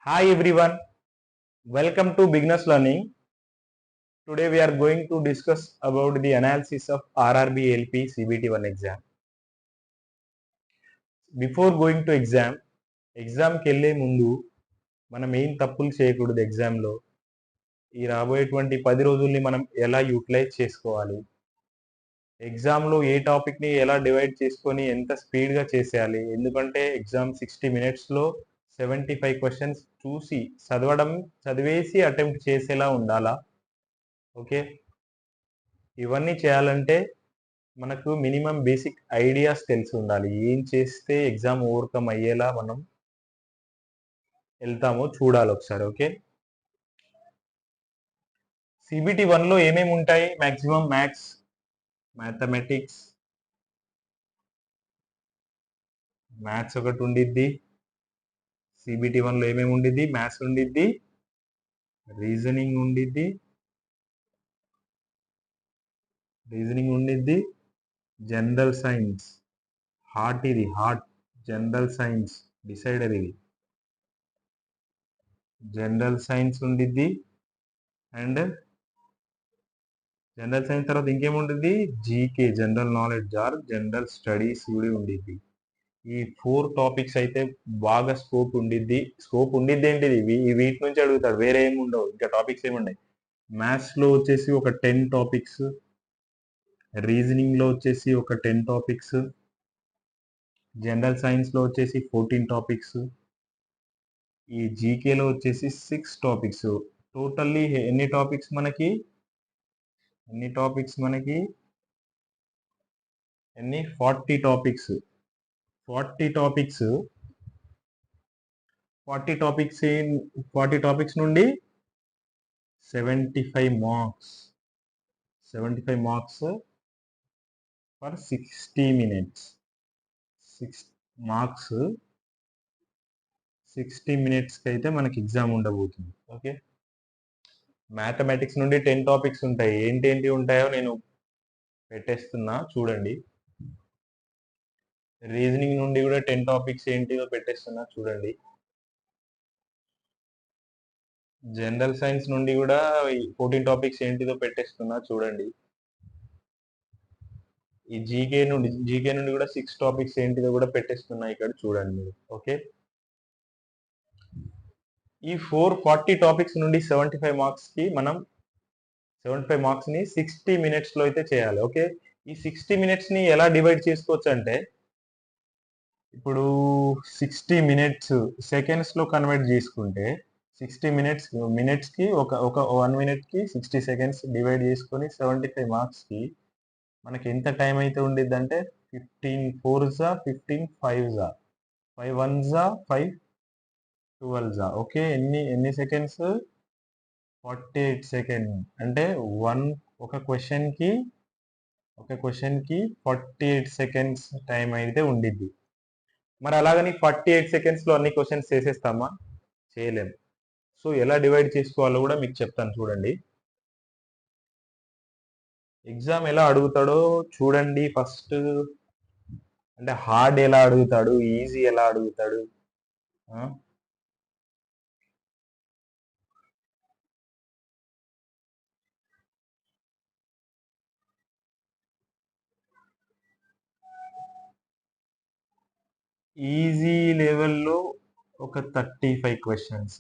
Hi everyone, welcome to Beginners Learning. Today we are going to discuss about the analysis of RRB LP CBT1 exam. Before going to exam కి వెళ్ళే ముందు మనం ఏం తప్పులు చేయకూడదు ఎగ్జామ్లో. ఈ రాబోయేటువంటి 10 రోజుల్ని మనం ఎలా యూటిలైజ్ చేసుకోవాలి, ఎగ్జామ్లో ఏ టాపిక్ని ఎలా డివైడ్ చేసుకొని ఎంత స్పీడ్గా చేసేయాలి. ఎందుకంటే ఎగ్జామ్ 60 మినిట్స్లో 75 క్వశ్చన్స్ చూసి చదివేసి అటెంప్ట్ చేసేలా ఉండాలా. ఓకే, ఇవన్నీ చేయాలంటే మనకు మినిమం బేసిక్ ఐడియాస్ తెలిసి ఉండాలి. ఏం చేస్తే ఎగ్జామ్ ఓవర్కమ్ అయ్యేలా మనం వెళ్తామో చూడాలి ఒకసారి. ఓకే, సిబిటి 1లో ఏమేమి ఉంటాయి? మ్యాక్సిమం మ్యాథ్స్, మ్యాథ్స్ ఒకటి ఉండిద్ది. సిబిటి 1లో ఏమేమి ఉండిద్ది? మ్యాథ్స్ ఉండిద్ది, రీజనింగ్ ఉండిద్ది, general science, heart general science decider, ఇది జనరల్ సైన్స్ ఉండిద్ది. అండ్ జనరల్ సైన్స్ తర్వాత ఇంకేముండిద్ది? GK, general knowledge or general studies కూడా ఉండిద్ది. ఈ 4 టాపిక్స్ అయితే బాగా స్కోప్ ఉండిద్ది ఏంటిది, వీటి నుంచి అడుగుతాడు, వేరే ఏమి ఉండవు, ఇంకా టాపిక్స్ ఏముండయి. మ్యాథ్స్లో వచ్చేసి ఒక 10 టాపిక్స్, రీజనింగ్లో వచ్చేసి ఒక 10 టాపిక్స్, జనరల్ సైన్స్లో వచ్చేసి 14 టాపిక్స్, ఈ జీకేలో వచ్చేసి 6 టాపిక్స్. టోటల్లీ ఎన్ని టాపిక్స్ మనకి 40 టాపిక్స్. 40 టాపిక్స్ నుండి 75 మార్క్స్ ఫర్ 60 మినిట్స్. 6 మార్క్స్ 60 మినిట్స్కి అయితే మనకి ఎగ్జామ్ ఉండబోతుంది. ఓకే, మ్యాథమెటిక్స్ నుండి 10 టాపిక్స్ ఉంటాయి. ఏంటి ఉంటాయో నేను పెట్టేస్తున్నా చూడండి. రీజనింగ్ నుండి కూడా 10 టాపిక్స్ ఏంటిదో పెట్టేస్తున్నా చూడండి. జనరల్ సైన్స్ నుండి కూడా 14 టాపిక్స్ ఏంటిదో పెట్టేస్తున్నా చూడండి. ఈ జీకే నుండి కూడా 6 టాపిక్స్ ఏంటిదో కూడా పెట్టేస్తున్నా ఇక్కడ చూడండి మీరు. ఓకే, ఈ 40 టాపిక్స్ నుండి 75 మార్క్స్కి మనం 75 మార్క్స్ని 60 మినిట్స్లో అయితే చేయాలి. ఓకే, ఈ 60 మినిట్స్ని ఎలా డివైడ్ చేసుకోవచ్చు అంటే, ఇప్పుడు 60 మినిట్స్ సెకండ్స్లో కన్వర్ట్ చేసుకుంటే 60 మినిట్స్కి ఒక 1 మినిట్కి 60 సెకండ్స్ డివైడ్ చేసుకొని 75 మార్క్స్కి మనకి ఎంత టైం అయితే ఉండిద్ది అంటే 15 4s 15 5s 5 1s 5 12s. Okay, ఎన్ని సెకండ్స్? 48 సెకండ్. అంటే ఒక క్వశ్చన్కి 48 సెకండ్స్ టైం అయితే ఉండిద్ది. మరి అలాగని 48 సెకండ్స్లో అన్ని క్వశ్చన్స్ చేసేస్తామా? చేయలేం. సో ఎలా డివైడ్ చేసుకోవాలో కూడా మీకు చెప్తాను చూడండి. ఎగ్జామ్ ఎలా అడుగుతాడో చూడండి. ఫస్ట్ అంటే హార్డ్ ఎలా అడుగుతాడు, ఈజీ ఎలా అడుగుతాడు. ఈజీ లెవెల్లో ఒక 35 క్వశ్చన్స్,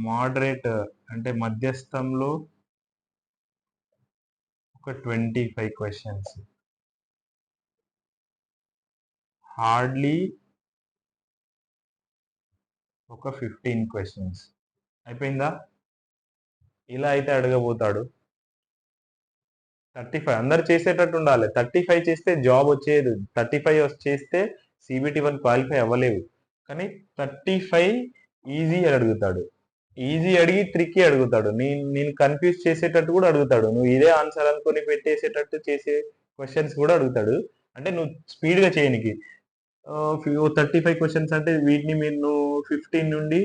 మోడరేట్ అంటే మధ్యస్థంలో ఒక 25 క్వశ్చన్స్, హార్డ్లీ ఒక 15 క్వశ్చన్స్. అయిపోయిందా? ఇలా అయితే అడగబోతాడు. 35 అందరు చేసేటట్టు ఉండాలి. 35 చేస్తే జాబ్ వచ్చేది. 35 చేస్తే సిబిటి 1 క్వాలిఫై అవ్వలేవు. కానీ 35 ఈజీ అడుగుతాడు. ఈజీ అడిగి ట్రిక్కీ అడుగుతాడు. నేను కన్ఫ్యూజ్ చేసేటట్టు కూడా అడుగుతాడు. నువ్వు ఇదే ఆన్సర్ అనుకుని పెట్టేసేటట్టు చేసే క్వశ్చన్స్ కూడా అడుగుతాడు. అంటే నువ్వు స్పీడ్గా చేయనికి 35 క్వశ్చన్స్ అంటే వీటిని మీరు 15 నుండి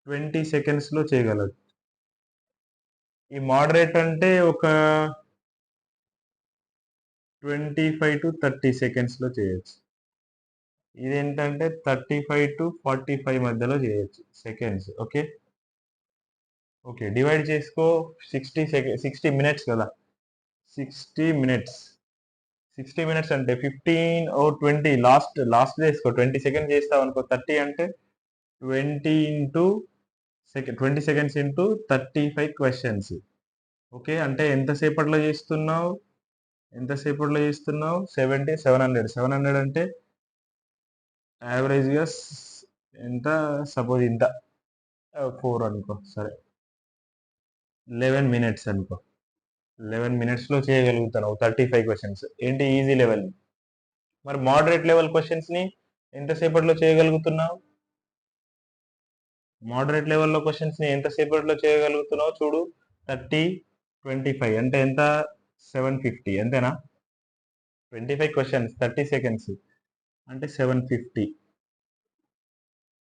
20 సెకండ్స్లో చేయగలరు. ఈ మోడరేట్ అంటే ఒక 25 to 30 సెకండ్స్లో చేయొచ్చు. ఇది ఏంటంటే 35 to 45 మధ్యలో చేయొచ్చు సెకండ్స్. ఓకే. ఓకే. డివైడ్ చేసుకో. 60 మినిట్స్ కదా. 60 మినిట్స్. 60 మినిట్స్ అంటే 15 ఓ 20 లాస్ట్ చేసుకో. 20 సెకండ్స్ చేస్తావు అనుకో. 30 అంటే 20 into 20 seconds into 35 questions. Okay. అంటే ఎంతసేపట్లో చేస్తున్నావు? 700 అంటే యావరేజ్గా ఎంత? సపోజ్ ఇంత 4 అనుకో. సరే, 11 మినిట్స్ అనుకో. 11 మినిట్స్లో చేయగలుగుతాను 35 క్వశ్చన్స్. ఏంటి? Easy level. మరి మోడరేట్ లెవెల్ క్వశ్చన్స్ని ఎంతసేపట్లో చేయగలుగుతున్నావు? మోడరేట్ లెవెల్లో క్వశ్చన్స్ని ఎంతసేపట్లో చేయగలుగుతున్నావు చూడు. 30, 25 అంటే ఎంత? 750 అంతేనా? 25 క్వశ్చన్స్ 30 సెకండ్స్ అంటే 750.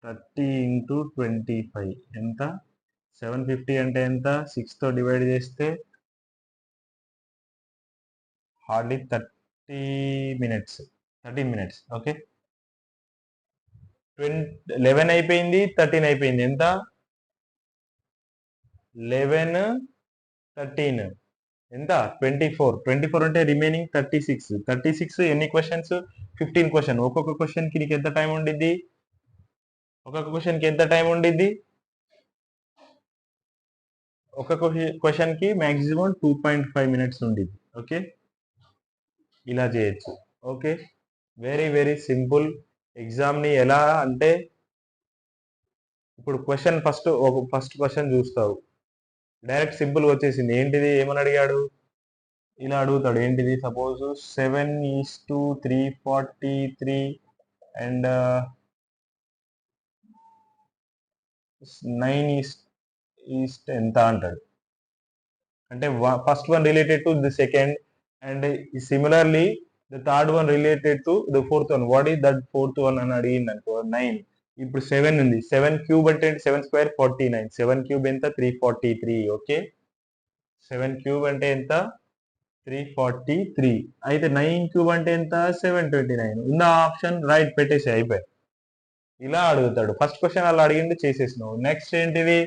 30 ఇంటూ 25 ఎంత? 750 అంటే ఎంత? 6తో డివైడ్ చేస్తే హార్డ్లీ 30 మినిట్స్. 13 మినిట్స్. ఓకే. 11 అయిపోయింది, 13 అయిపోయింది. ఎంత? 11, 13 ఎంత? 24 అంటే రిమైనింగ్ 36 ఎన్ని క్వశ్చన్స్? 15 క్వశ్చన్. ఒక్కొక్క క్వశ్చన్కి నీకు ఎంత టైం ఉండిద్ది? ఒక్కొక్క క్వశ్చన్కి మ్యాక్సిమం 2.5 మినిట్స్ ఉండిద్ది. ఓకే. ఇలా చేయొచ్చు. ఓకే. Very very simple. ఎగ్జామ్ని ఎలా అంటే ఇప్పుడు ఫస్ట్ క్వశ్చన్ చూస్తావు, డైరెక్ట్ సింపుల్ వచ్చేసింది. ఏంటిది? ఏమని అడిగాడు? ఇలా అడుగుతాడు. ఏంటిది? సపోజ్ 7:343 అండ్ 9 ఎంత అంటాడు. అంటే first one related to the second and similarly the third one related to the fourth one. What is that fourth one అని అడిగింది అనుకో. 9. ఇప్పుడు 7 ఉంది. 7 క్యూబ్ అంటే 7 స్క్వేర్ 49. 7 క్యూబ్ ఎంత? 343. ఓకే. 7 క్యూబ్ అంటే ఎంత? 343. అయితే 9 క్యూబ్ అంటే ఎంత? 729. ఉన్న ఆప్షన్ రైట్ పెట్టేసి అయిపోయి. ఇలా అడుగుతాడు. ఫస్ట్ క్వశ్చన్ అలా అడిగింది, చేసేసినావు. నెక్స్ట్ ఏంటిది?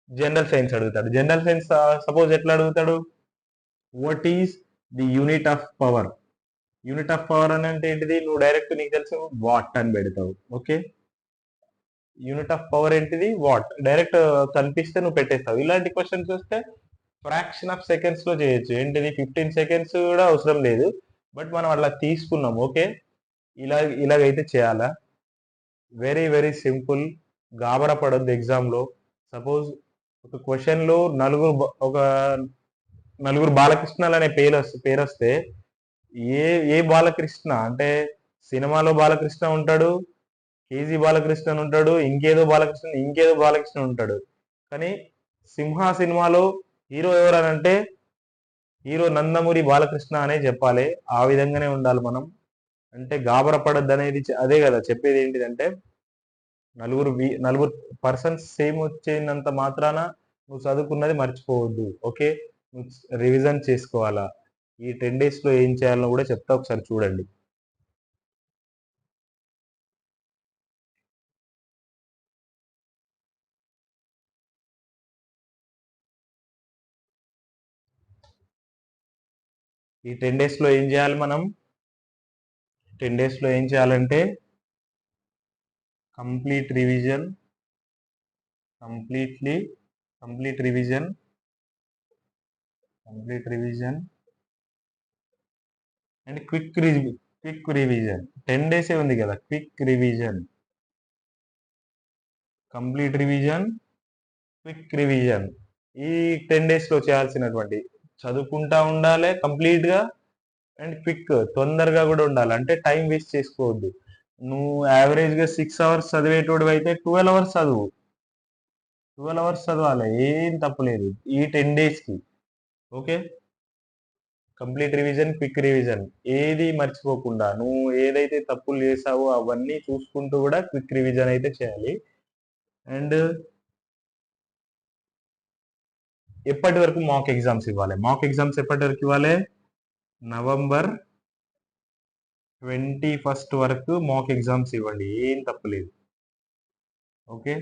జనరల్ సైన్స్ అడుగుతాడు. జనరల్ సైన్స్ సపోజ్ ఎట్లా అడుగుతాడు? What is the unit of power? Unit of power అని అంటే ఏంటిది? నువ్వు డైరెక్ట్ నీకు తెలుసు వాట్ అని పెడతావు. ఓకే. యూనిట్ ఆఫ్ పవర్ ఏంటిది? వాట్. డైరెక్ట్ కనిపిస్తే నువ్వు పెట్టేస్తావు. ఇలాంటి క్వశ్చన్స్ వస్తే ఫ్రాక్షన్ ఆఫ్ సెకండ్స్ లో చేయొచ్చు. ఏంటిది? 15 సెకండ్స్ కూడా అవసరం లేదు. బట్ మనం అట్లా తీసుకున్నాం. ఓకే. ఇలాగైతే చేయాలా? Very very simple. గాబరా పడొద్దు ఎగ్జామ్లో. సపోజ్ ఒక క్వశ్చన్లో ఒక నలుగురు బాలకృష్ణలు అనే పేరు వస్తే ఏ బాలకృష్ణ అంటే సినిమాలో బాలకృష్ణ ఉంటాడు, కేజీ బాలకృష్ణ ఉంటాడు, ఇంకేదో బాలకృష్ణ ఉంటాడు. కానీ సింహ సినిమాలో హీరో ఎవరనంటే హీరో నందమూరి బాలకృష్ణ అనే చెప్పాలి. ఆ విధంగానే ఉండాలి మనం. అంటే గాబరా పడద్దు అనేది అదే కదా చెప్పేది. ఏంటిదంటే నలుగురు పర్సన్స్ సేమ్ వచ్చేంత మాత్రాన నువ్వు చదువుకున్నది మర్చిపోవద్దు. ఓకే. నువ్వు రివిజన్ చేసుకోవాలా. ఈ 10 days లో ఏం చేయాలో కూడా చెప్తా, ఒకసారి చూడండి. ఈ 10 days లో ఏం చేయాలి మనం? 10 days లో ఏం చేయాలంటే complete revision and quick revision. 10 days ఉంది కదా. Quick revision, complete revision, quick revision. ఈ 10 days లో చేయాల్సినటువంటి చదువుకుంటా ఉండాలి కంప్లీట్ గా అండ్ క్విక్, తొందరగా కూడా ఉండాలి. అంటే టైం వేస్ట్ చేసుకోవద్దు. నువ్వు యావరేజ్ గా 6 hours చదివేటోడు అయితే 12 hours చదువు. 12 hours చదవాలి. ఏం తప్పులేదు ఈ 10 days కి. Okay. Complete revision, quick revision ఏది మర్చిపోకుండా నువ్వు ఏదైతే తప్పులు చేసావో అవన్నీ చూసుకుంటూ కూడా క్విక్ రివిజన్ అయితే చేయాలి. అండ్ ఎప్పటి వరకు మాక్ ఎగ్జామ్స్ ఇవ్వాలి? మాక్ ఎగ్జామ్స్ ఎప్పటి వరకు ఇవ్వాలి? November 21st వరకు మాక్ ఎగ్జామ్స్ ఇవ్వండి, ఏం తప్పులేదు. ఓకే,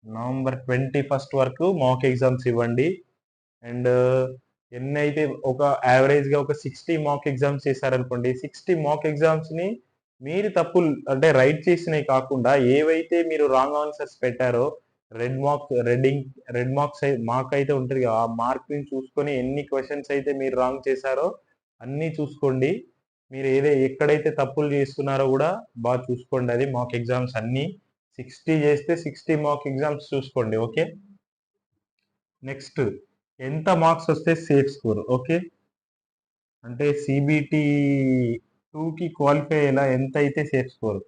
నవంబర్ 21st వరకు మాక్ ఎగ్జామ్స్ ఇవ్వండి. అండ్ ఎన్నైతే ఒక యావరేజ్గా ఒక 60 మాక్ ఎగ్జామ్స్ చేశారనుకోండి, 60 మాక్ ఎగ్జామ్స్ని మీరు తప్పులు అంటే రైట్ చేసినవి కాకుండా ఏవైతే మీరు రాంగ్ ఆన్సర్స్ పెట్టారో రెడ్ మార్క్ అయితే ఉంటుంది కదా, ఆ మార్క్ని చూసుకొని ఎన్ని క్వశ్చన్స్ అయితే మీరు రాంగ్ చేశారో అన్నీ చూసుకోండి. మీరు ఎక్కడైతే తప్పులు చేస్తున్నారో కూడా బాగా చూసుకోండి. అది మాక్ ఎగ్జామ్స్ అన్నీ 60 చేస్తే 60 మాక్ ఎగ్జామ్స్ చూసుకోండి. ఓకే, నెక్స్ట్ ఎంత మార్క్స్ వస్తే సేఫ్ స్కోర్? ఓకే, అంటే సిబిటి 2కి క్వాలిఫై అయ్యేలా ఎంత అయితే సేఫ్ స్కోర్?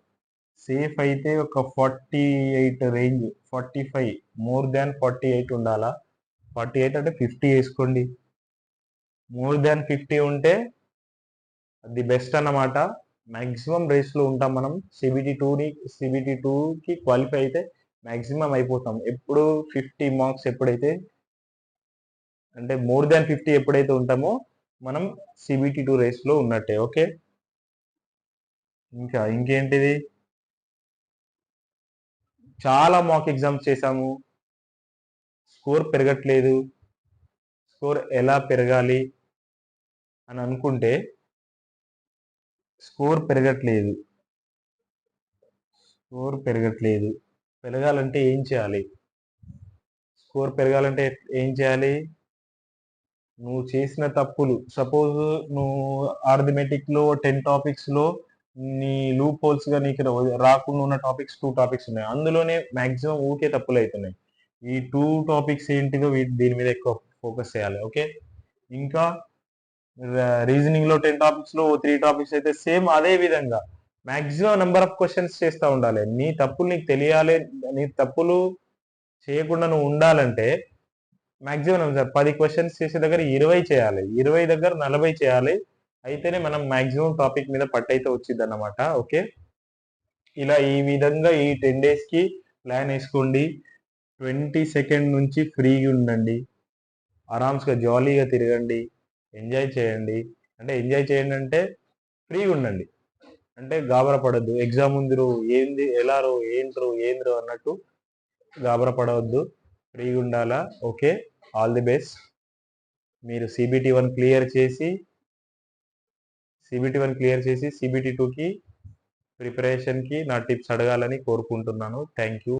సేఫ్ అయితే ఒక 48 రేంజ్, 45, మోర్ దాన్ 48 ఉండాలా. 48 అంటే 50 వేసుకోండి. మోర్ దాన్ 50 ఉంటే ది బెస్ట్ అన్నమాట. మ్యాక్సిమం రేస్లో ఉంటాం మనం. సిబిటి టూకి క్వాలిఫై అయితే మ్యాక్సిమం అయిపోతాం. ఎప్పుడు 50 మార్క్స్ ఎప్పుడైతే అంటే మోర్ దాన్ 50 ఎప్పుడైతే ఉంటామో మనం సిబిటి 2 రేస్లో ఉన్నట్టే. ఓకే, ఇంకేంటిది, చాలా మాక్ ఎగ్జామ్స్ చేశాము, స్కోర్ పెరగట్లేదు. స్కోర్ ఎలా పెరగాలి అని అనుకుంటే, స్కోర్ పెరగట్లేదు. పెరగాలంటే ఏం చేయాలి? స్కోర్ పెరగాలంటే ఏం చేయాలి? నువ్వు చేసిన తప్పులు, సపోజ్ నువ్వు ఆర్థమెటిక్లో 10 టాపిక్స్లో నీ లూప్ హోల్స్గా నీకు రాకుండా ఉన్న టాపిక్స్ 2 టాపిక్స్ ఉన్నాయి, అందులోనే మ్యాక్సిమం ఊకే తప్పులు అవుతున్నాయి. ఈ 2 టాపిక్స్ ఏంటిదో దీని మీద ఎక్కువ ఫోకస్ చేయాలి. ఓకే, ఇంకా రీజనింగ్లో 10 టాపిక్స్లో 3 టాపిక్స్ అయితే సేమ్ అదే విధంగా మ్యాక్సిమం నెంబర్ ఆఫ్ క్వశ్చన్స్ చేస్తూ ఉండాలి. నీ తప్పులు నీకు తెలియాలి, నీ తప్పులు చేయకుండా నువ్వు ఉండాలంటే మ్యాక్సిమం 10 క్వశ్చన్స్ చేసే దగ్గర 20 చేయాలి, 20 దగ్గర 40 చేయాలి. అయితేనే మనం మ్యాక్సిమం టాపిక్ మీద పట్టయితే వచ్చింది అన్నమాట. ఓకే, ఇలా ఈ విధంగా ఈ 10 డేస్కి ప్లాన్ వేసుకోండి. 22nd నుంచి ఫ్రీగా ఉండండి, ఆరామ్స్గా జాలీగా తిరగండి, ఎంజాయ్ చేయండి. అంటే ఫ్రీగా ఉండండి, అంటే గాబరా పడద్దు. ఎగ్జామ్ ముందు ఏంది ఎలారో ఏంద్రో అన్నట్టు గాబరా పడవద్దు, ఫ్రీగా ఉండాలా. Okay, all the best. మీరు సిబిటి 1 క్లియర్ చేసి సిబిటి 2కి ప్రిపరేషన్కి నా టిప్స్ అడగాలని కోరుకుంటున్నాను. Thank you.